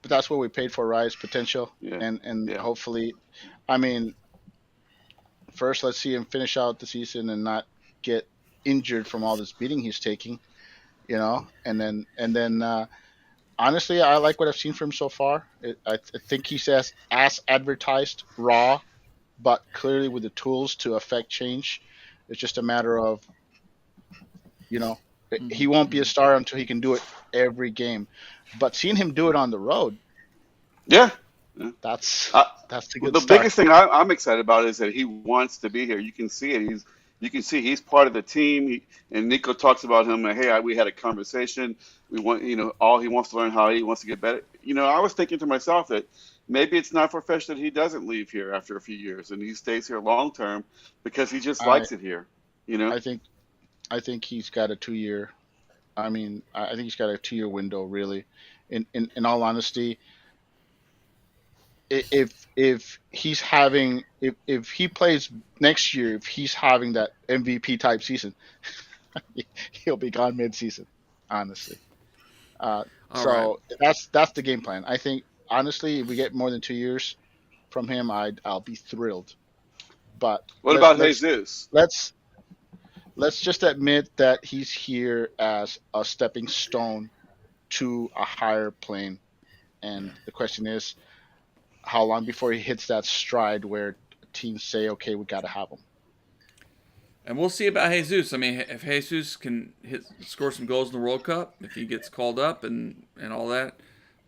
that's what we paid for, Rise potential, Yeah, and yeah. hopefully, I mean, first let's see him finish out the season and not get injured from all this beating he's taking, and then honestly, I like what I've seen from him so far. I think he's as advertised, raw, but clearly with the tools to affect change. It's just a matter of you know Mm-hmm. he won't be a Mm-hmm. star until he can do it every game. But seeing him do it on the road, Yeah. Yeah. that's Uh, that's a well, good the start. biggest thing I'm excited about is that he wants to be here. You can see it. You can see he's part of the team. And Nico talks about him. Hey, we had a conversation. We want, all he wants to learn how he wants to get better. I was thinking to myself that maybe it's not far-fetched that he doesn't leave here after a few years and he stays here long term because he just I likes it here. You know? I think I think he's got a 2 year. I mean, I think he's got a 2 year window really. In all honesty, if he plays next year, if he's having that MVP type season, he'll be gone mid season. Honestly, All right. so that's the game plan. I think honestly, if we get more than 2 years from him, I'll be thrilled. But What let's about let's Jesus? let's let's just admit that he's here as a stepping stone to a higher plane. And the question is, how long before he hits that stride where teams say, "Okay, we got to have him." And we'll see about Jesus. I mean, if Jesus can score some goals in the World Cup, if he gets called up and all that,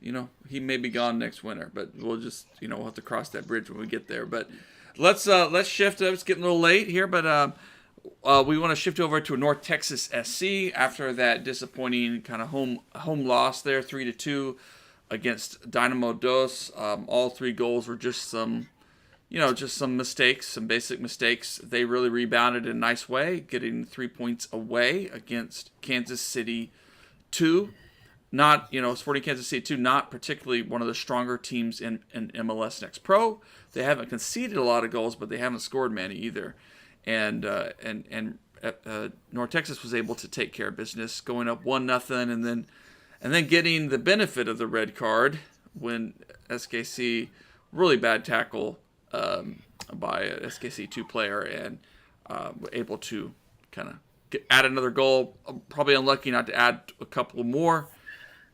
he may be gone next winter. But we'll just we'll have to cross that bridge when we get there. But let's shift. It's getting a little late here, but we want to shift over to North Texas SC after that disappointing kind of home loss there, 3-2 against Dynamo Dos. All three goals were just some mistakes, some basic mistakes. They really rebounded in a nice way, getting 3 points away against Kansas City II. Not, Sporting Kansas City II, not particularly one of the stronger teams in MLS Next Pro. They haven't conceded a lot of goals, but they haven't scored many either. And North Texas was able to take care of business, going up 1-0, and then getting the benefit of the red card when SKC really bad tackle by a SKC II player and were able to kind of add another goal. Probably unlucky not to add a couple more,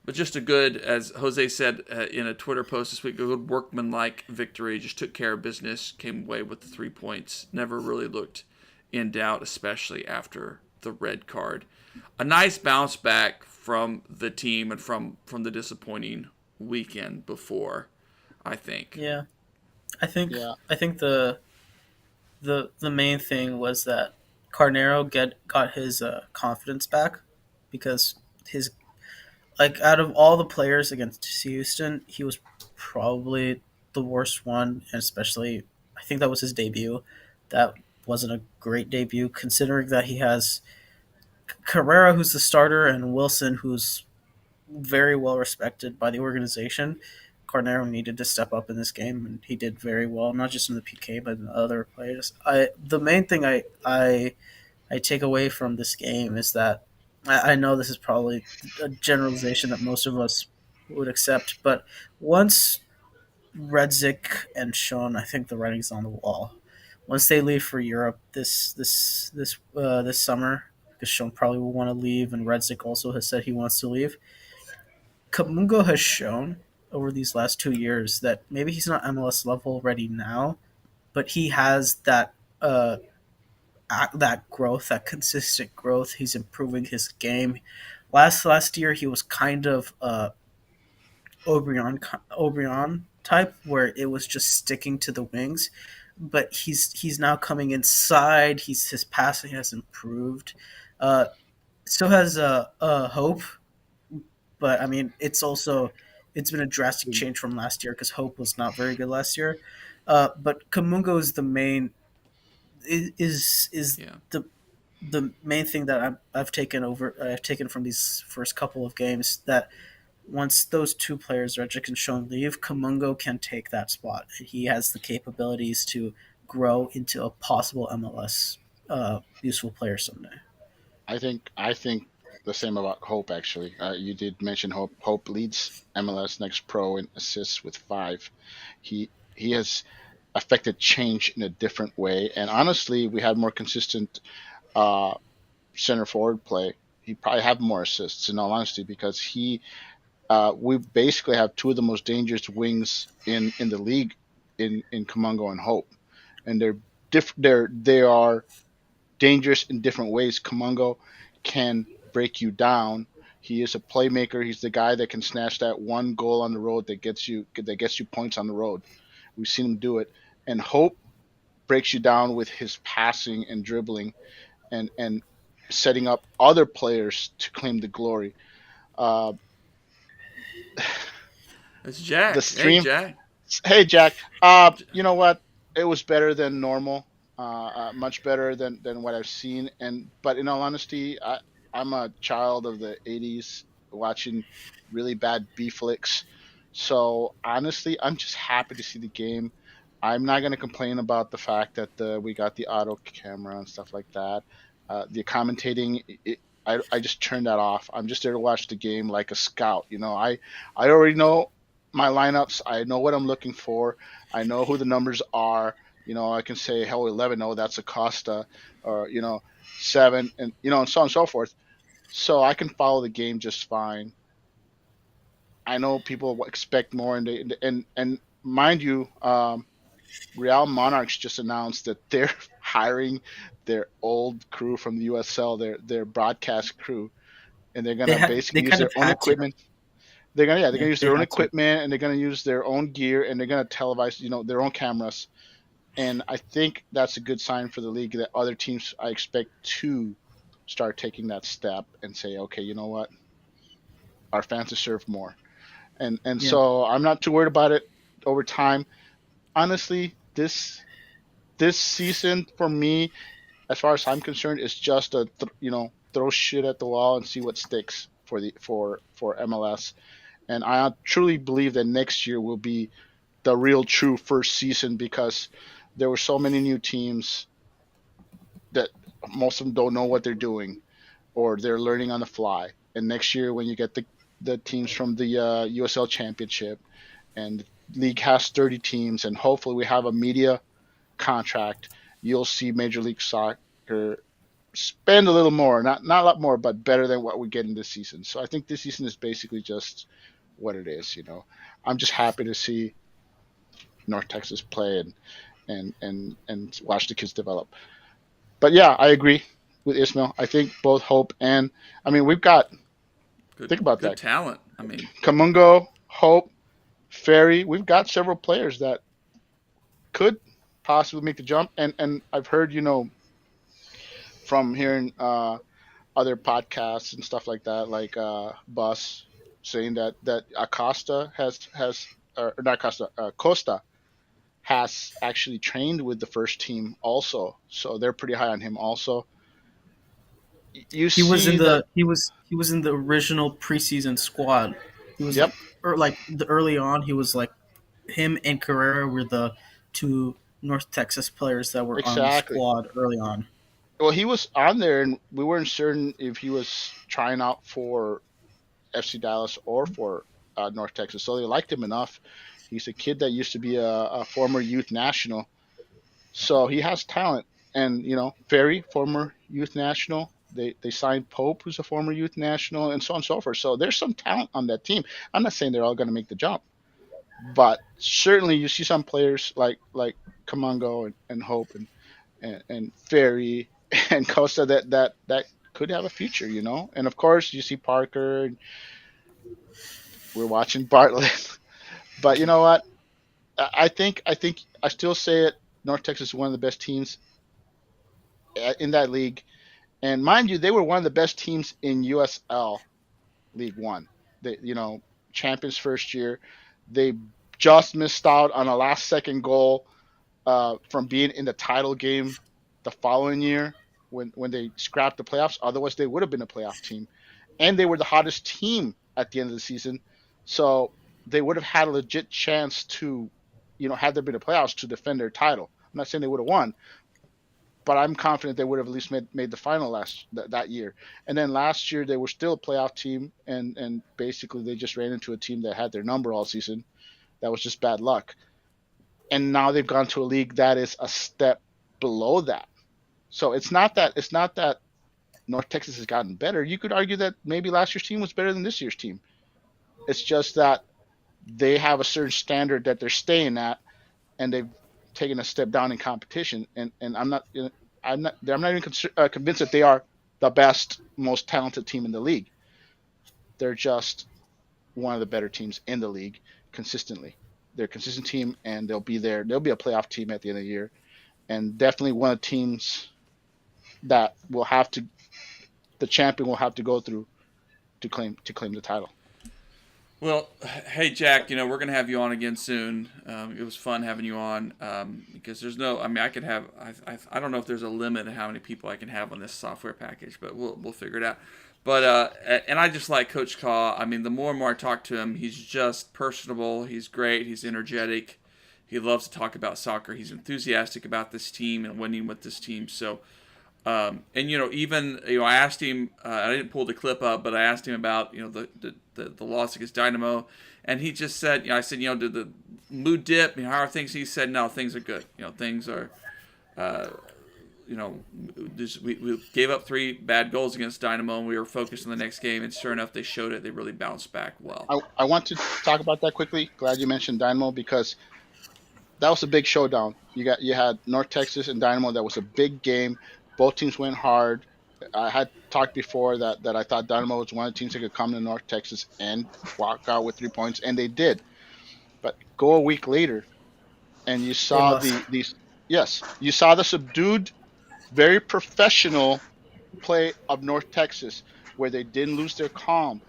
but just a good, as Jose said in a Twitter post this week, a good workmanlike victory. Just took care of business, came away with the 3 points. Never really looked in doubt, especially after the red card. A nice bounce back from the team and from the disappointing weekend before, I think. Yeah, I think Yeah, I think the main thing was that Carnero got his confidence back because his like out of all the players against Houston, he was probably the worst one, and especially I think that was his debut. That wasn't a great debut considering that he has Carrera, who's the starter, and Wilson, who's very well respected by the organization. Carnero needed to step up in this game, and he did very well, not just in the PK but in the other players. The main thing I take away from this game is that I know this is probably a generalization that most of us would accept, but once Redzik and Sean, I think the writing's on the wall. Once they leave for Europe this summer, because Sean probably will want to leave, and Redzik also has said he wants to leave. Kamungo has shown over these last 2 years that maybe he's not MLS level ready now, but he has that growth, that consistent growth. He's improving his game. Last year he was kind of Obrion type, where it was just sticking to the wings. But he's now coming inside. His passing has improved. Uh, so has Hope, but I mean it's been a drastic change from last year because Hope was not very good last year. But Kamungo is the main is Yeah. the main thing that I've taken from these first couple of games, that once those two players, Regic and Sean, leave, Kamungo can take that spot. He has the capabilities to grow into a possible MLS useful player someday. I think the same about Hope. Actually, you did mention Hope. Hope leads MLS Next Pro in assists with 5. He has affected change in a different way, and honestly, we had more consistent uh, center forward play. He probably have more assists in all honesty because we basically have two of the most dangerous wings in the league in Kamungo and Hope, and they are dangerous in different ways. Kamungo can break you down. He is a playmaker. He's the guy that can snatch that one goal on the road that gets you points on the road. We've seen him do it. And Hope breaks you down with his passing and dribbling and setting up other players to claim the glory. Uh, It's the Jack. Hey, stream Jack. Hey Jack, you know what? It was better than normal, much better than what I've seen. But in all honesty, I'm a child of the '80s, watching really bad B flicks. So honestly, I'm just happy to see the game. I'm not gonna complain about the fact that we got the auto camera and stuff like that. The commentating, I just turned that off. I'm just there to watch the game like a scout. I already know my lineups. I know what I'm looking for. I know who the numbers are. I can say, hell, 11, oh, that's Acosta, or, 7, and, and so on and so forth. So I can follow the game just fine. I know people expect more, and mind you, Real Monarchs just announced that they're hiring their old crew from the USL, their broadcast crew, and they're gonna They basically use kind of their own had to. equipment. They're gonna use They their own had to. equipment, and they're gonna use their own gear, and they're gonna televise, their own cameras. And I think that's a good sign for the league that other teams I expect to start taking that step and say, okay, you know what, our fans deserve more. And Yeah. so I'm not too worried about it over time. Honestly, this season for me, as far as I'm concerned, is just throw shit at the wall and see what sticks for MLS. And I truly believe that next year will be the real true first season because there were so many new teams that most of them don't know what they're doing or they're learning on the fly. And next year, when you get the teams from the USL Championship and the league has 30 teams, and hopefully we have a media contract, you'll see Major League Soccer spend a little more, not a lot more, but better than what we're getting this season. So I think this season is basically just what it is. I'm just happy to see North Texas play and watch the kids develop. But yeah, I agree with Ismail. I think both Hope and I mean we've got Good, think about good that. talent. I mean, Kamungo, Hope, Ferry. We've got several players that could possibly make the jump. And I've heard from hearing other podcasts and stuff like that, like Bus saying that Acosta has or not Acosta, Costa has actually trained with the first team also, so they're pretty high on him also. You He was in see that? the original preseason squad. He was Yep, like the early on. He was like him and Carrera were the two North Texas players that were on the exactly. squad early on. Well, he was on there, and we weren't certain if he was trying out for FC Dallas or for North Texas, so they liked him enough. He's a kid that used to be a former youth national, so he has talent. And Ferry, former youth national. They signed Pope, who's a former youth national, and so on and so forth. So there's some talent on that team. I'm not saying they're all going to make the jump, but certainly you see some players like Kamango and Hope and Ferry and Costa that could have a future, And of course you see Parker. And we're watching Bartlett, but you know what? I think I still say it. North Texas is one of the best teams in that league. And mind you, they were one of the best teams in USL League One. They, champions first year. They just missed out on a last second goal from being in the title game the following year when they scrapped the playoffs. Otherwise, they would have been a playoff team. And they were the hottest team at the end of the season. So they would have had a legit chance to, had there been a playoffs to defend their title. I'm not saying they would have won, but I'm confident they would have at least made the final that year. And then last year they were still a playoff team, and basically they just ran into a team that had their number all season. That was just bad luck. And now they've gone to a league that is a step below that. So it's not that North Texas has gotten better. You could argue that maybe last year's team was better than this year's team. It's just that they have a certain standard that they're staying at, and they've taken a step down in competition. And I'm not even convinced that they are the best, most talented team in the league. They're just one of the better teams in the league consistently. They're a consistent team, and they'll be there. They'll be a playoff team at the end of the year, and definitely one of the teams that the champion will have to go through to claim the title. well, hey Jack, we're gonna have you on again soon. It was fun having you on because there's no. I mean, I could have. I don't know if there's a limit to how many people I can have on this software package, but we'll figure it out. But and I just like Coach Kaw. I mean, the more and more I talk to him, he's just personable. He's great. He's energetic. He loves to talk about soccer. He's enthusiastic about this team and winning with this team. So And even I asked him. I didn't pull the clip up, but I asked him about the loss against Dynamo, and he just said, I said, did the mood dip? How are things? He said, no, things are good. Things are. We gave up 3 bad goals against Dynamo, and we were focused on the next game. And sure enough, they showed it. They really bounced back well. I want to talk about that quickly. Glad you mentioned Dynamo because that was a big showdown. You had North Texas and Dynamo. That was a big game. Both teams went hard. I had talked before that I thought Dynamo was one of the teams that could come to North Texas and walk out with 3 points, and they did. But go a week later, and you saw you saw the subdued, very professional play of North Texas, where they didn't lose their calm.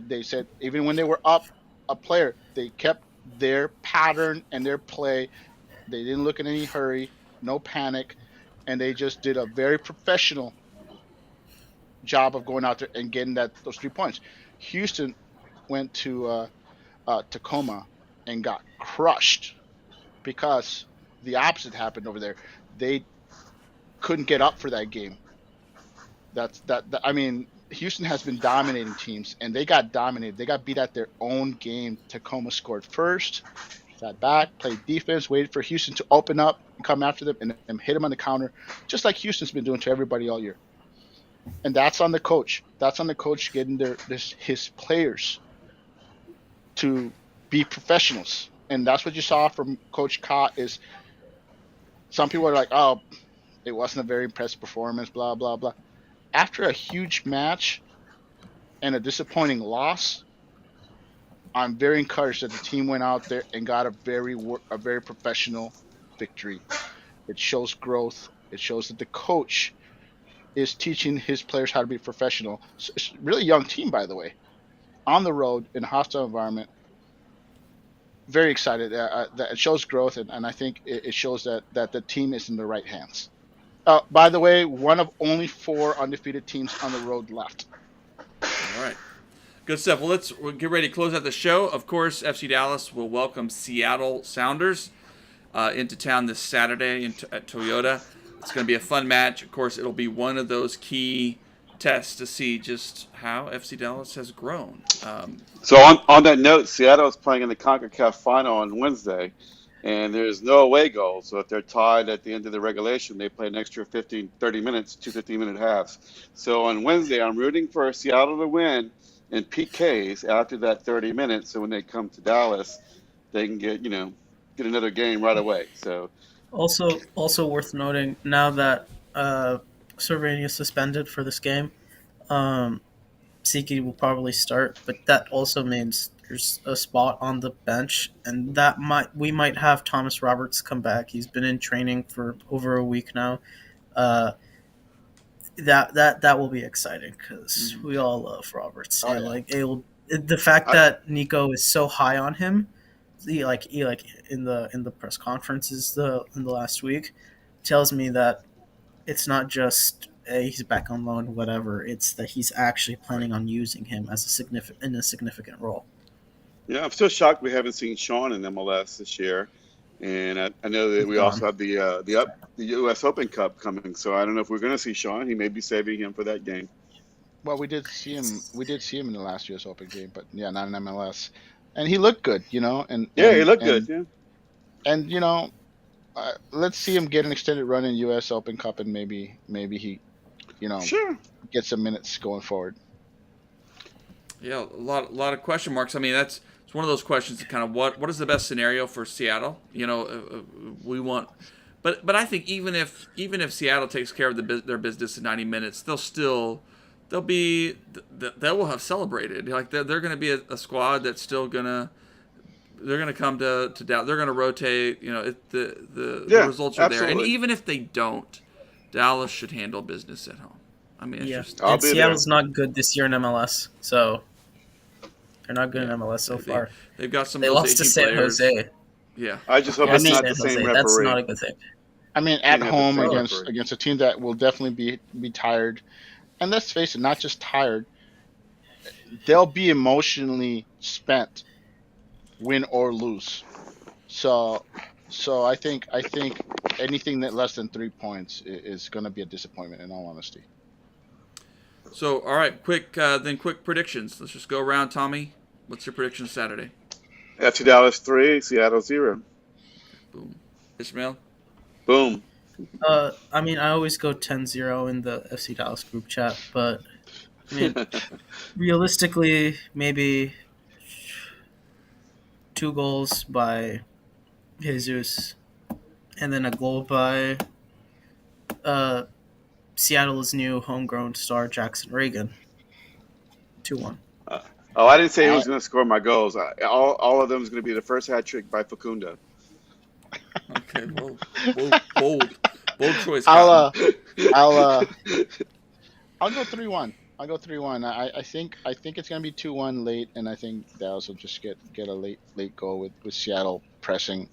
They said even when they were up a player, they kept their pattern and their play. They didn't look in any hurry, no panic, and they just did a very professional job of going out there and getting those 3 points. Houston went to Tacoma and got crushed because the opposite happened over there. They couldn't get up for that game. I mean, Houston has been dominating teams, and they got dominated. They got beat at their own game. Tacoma scored first, sat back, played defense, waited for Houston to open up and come after them, and hit them on the counter, just like Houston's been doing to everybody all year. And that's on the coach. That's on the coach getting his players to be professionals. And that's what you saw from Coach Cott is some people are like, oh, it wasn't a very impressive performance, blah, blah, blah. After a huge match and a disappointing loss, I'm very encouraged that the team went out there and got a very professional victory. It shows growth. It shows that the coach is teaching his players how to be professional. So it's a really young team, by the way, on the road in a hostile environment. Very excited. That it shows growth, and I think it shows that the team is in the right hands. By the way, one of only 4 undefeated teams on the road left. All right. Good stuff. Well, we'll get ready to close out the show. Of course, FC Dallas will welcome Seattle Sounders into town this Saturday at Toyota. It's going to be a fun match. Of course, it'll be one of those key tests to see just how FC Dallas has grown. So on that note, Seattle is playing in the CONCACAF final on Wednesday. And there's no away goal. So if they're tied at the end of the regulation, they play an extra 30 minutes, 2 15-minute halves. So on Wednesday, I'm rooting for Seattle to win in PKs after that 30 minutes. So when they come to Dallas, they can get another game right away. So also worth noting now that Cervania is suspended for this game, Siki will probably start, but that also means there's a spot on the bench, and we might have Thomas Roberts come back. He's been in training for over a week now. That will be exciting because we all love Roberts. Oh, yeah. The fact that Nico is so high on him, he in the press conferences in the last week, tells me that it's not just he's back on loan, whatever. It's that he's actually planning on using him as in a significant role. Yeah, I'm still shocked we haven't seen Sean in MLS this year, and I know that we also have the U.S. Open Cup coming. So I don't know if we're going to see Sean. He may be saving him for that game. Well, we did see him. We did see him in the last U.S. Open game, but yeah, not in MLS. And he looked good, he looked good. Yeah, and let's see him get an extended run in U.S. Open Cup, and maybe he, sure, get some minutes going forward. Yeah, a lot of question marks. I mean, it's one of those questions that kind of what is the best scenario for Seattle? We want, but I think even if Seattle takes care of their business in 90 minutes, they will have celebrated. Like they're going to be a squad that's still gonna. They're going to come to Dallas. They're going to rotate. The results are there, and even if they don't, Dallas should handle business at home. I mean, and Seattle's not good this year in MLS, so they're not good in MLS so far. They've got some. They of those lost to San Jose. Yeah, I just hope it's not the same referee. That's not a good thing. I mean, at home against a team that will definitely be tired, and let's face it, not just tired, they'll be emotionally spent, win or lose. So I think anything that less than 3 points is going to be a disappointment. In all honesty. So, all right, quick predictions. Let's just go around. Tommy, what's your prediction Saturday? FC Dallas 3, Seattle 0. Boom. Ishmael? Boom. I mean, I always go 10-0 in the FC Dallas group chat, but I mean, realistically, maybe 2 goals by Jesus, and then a goal by Seattle's new homegrown star Jackson Reagan. 2-1. Oh, I didn't say who was going to score my goals. All of them is going to be the first hat trick by Facunda. Okay, well, bold choice. I'll go 3-1. I'll go 3-1. I think it's gonna be 2-1 late, and I think Dallas will just get a late goal with Seattle pressing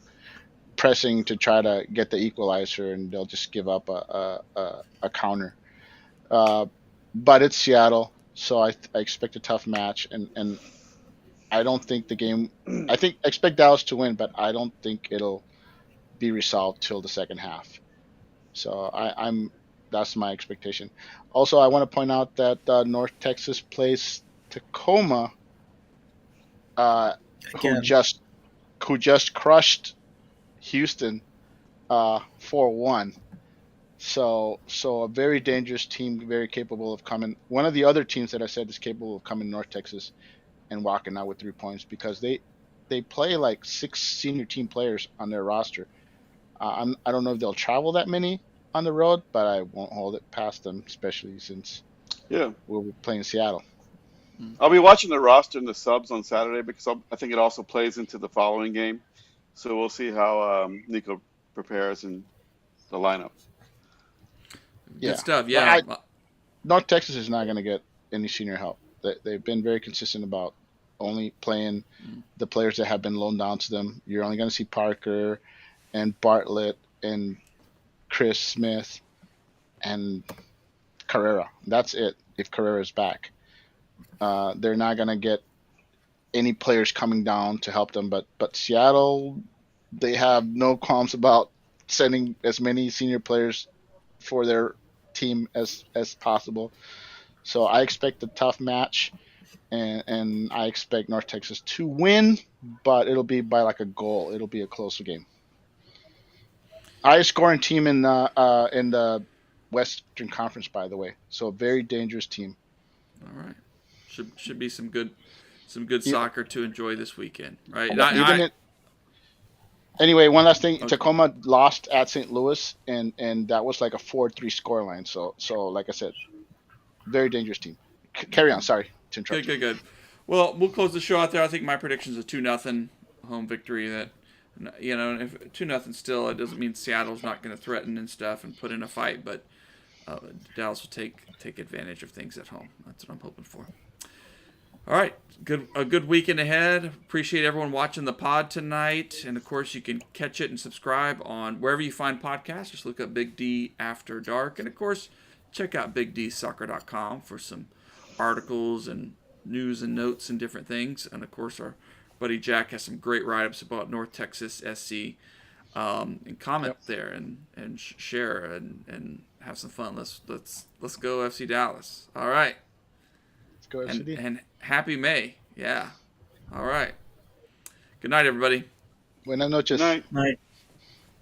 to try to get the equalizer, and they'll just give up a counter. But it's Seattle, so I expect a tough match, and I don't think the game. I expect Dallas to win, but I don't think it'll be resolved till the second half. So that's my expectation. Also, I want to point out that North Texas plays Tacoma, who just crushed Houston 4-1. So a very dangerous team, very capable of coming. One of the other teams that I said is capable of coming to North Texas and walking out with 3 points, because they play like 6 senior team players on their roster. I don't know if they'll travel that many on the road, but I won't hold it past them, especially since we'll be playing Seattle. I'll be watching the roster and the subs on Saturday, because I think it also plays into the following game. So we'll see how Nico prepares in the lineup. Good stuff. Yeah. North Texas is not going to get any senior help. They've been very consistent about only playing the players that have been loaned down to them. You're only going to see Parker and Bartlett and Chris Smith and Carrera. That's it. If Carrera's back, they're not gonna get any players coming down to help them. But Seattle, they have no qualms about sending as many senior players for their team as possible. So I expect a tough match, and I expect North Texas to win, but it'll be by like a goal. It'll be a closer game. Highest scoring team in the Western Conference, by the way. So a very dangerous team. All right, should be some good soccer to enjoy this weekend, right? Anyway, one last thing. Okay. Tacoma lost at St. Louis, and that was like a 4-3 scoreline. So like I said, very dangerous team. Carry on. Sorry to interrupt. Good. Well, we'll close the show out there. I think my prediction is a 2-0 home victory. That, you know, if 2-0 still, it doesn't mean Seattle's not going to threaten and stuff and put in a fight, but Dallas will take advantage of things at home. That's what I'm hoping for. All right, a good weekend ahead. Appreciate everyone watching the pod tonight, and of course you can catch it and subscribe on wherever you find podcasts. Just look up Big D After Dark, and of course check out BigDSoccer.com for some articles and news and notes and different things. And of course our buddy Jack has some great write-ups about North Texas SC. And comment there and share and have some fun. Let's go FC Dallas. All right. Let's go FC. And happy May. Yeah. All right. Good night, everybody. Buenas noches. Good night. Night.